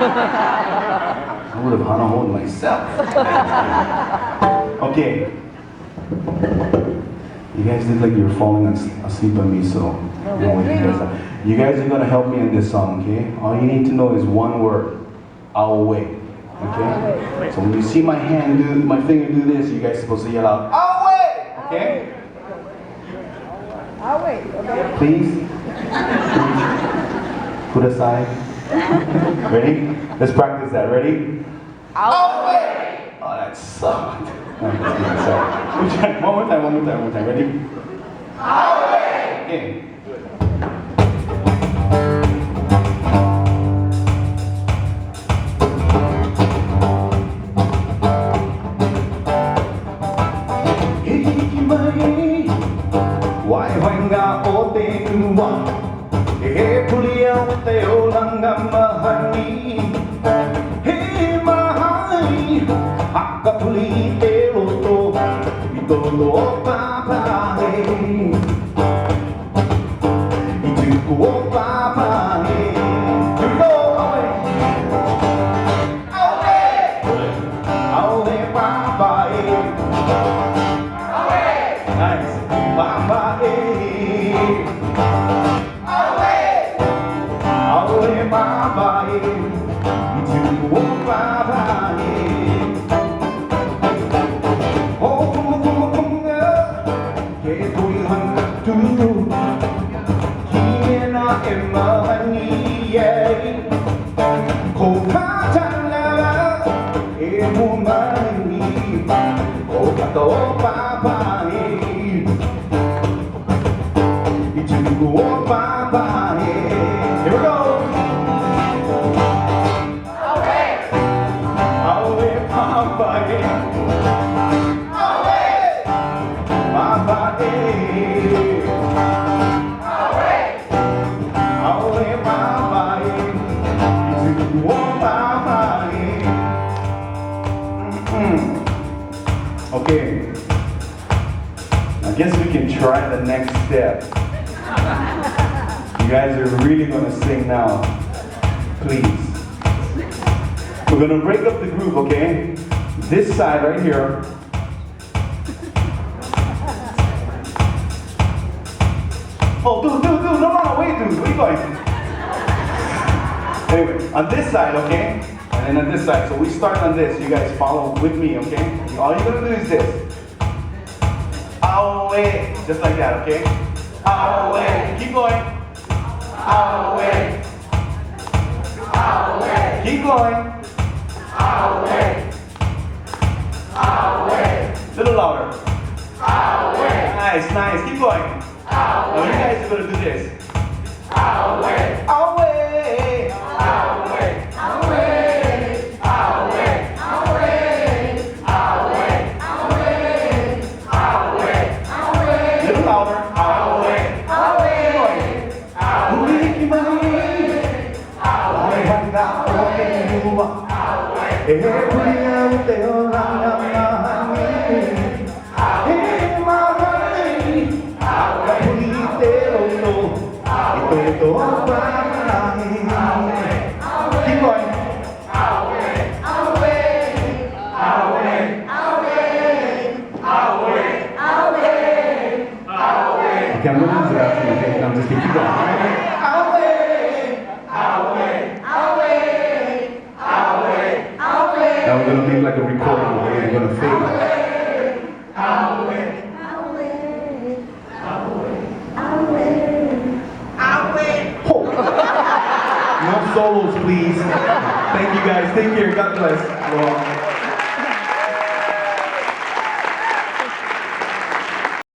I would have hanahou'd myself. Okay. You guys look like you're falling asleep on me, so you guys are gonna help me in this song, okay? All you need to know is one word, Auwe. Okay? So when you see my finger do this, you guys are supposed to yell out, Auwe! Okay? Auwe, okay? Please, put aside. Ready? Let's practice that. Ready? Auwe! Oh, that sucked. No, sorry. One more time. Ready? Auwe! Okay. Why nga o te uwa he pulia te o langa mahani he mahai haka puli te roto ito lo papa he itu o papa he you go Auwe papa he nice papa he Auwe papa he itu o papa he oh kunga ke tuihan tu kina emahani ye ko katana e mumani ko kato papa he itu o papa he here we go Auwe papa he Papa eh, Auwe papa eh, itu papa eh. Okay, I guess we can try the next step. You guys are really gonna sing now, please. We're gonna break up the group, okay? This side right here. Oh, dude, no, wait, dude, where are you going? Anyway, on this side, okay? And then on this side, so we start on this, you guys follow with me, okay? All you're gonna do is this. Auwe, just like that, okay? Auwe, keep going. Auwe. Auwe. Keep going. Auwe. Auwe. Little louder. Auwe. Nice, keep going. Now you guys are gonna do this. Auwe, Auwe, Auwe, Auwe, Auwe, Auwe, Auwe, Auwe, Auwe, Auwe. Little louder. Auwe, Auwe, Auwe, Auwe, hanga oke nuwa. Pulia te o langa mahani. Keep going. Okay, I'm going to use it after you, okay? I'm just going to keep going. Now we're going to make like a recording, okay? We're going to fade. No solos, please. Thank you guys. Take care. God bless.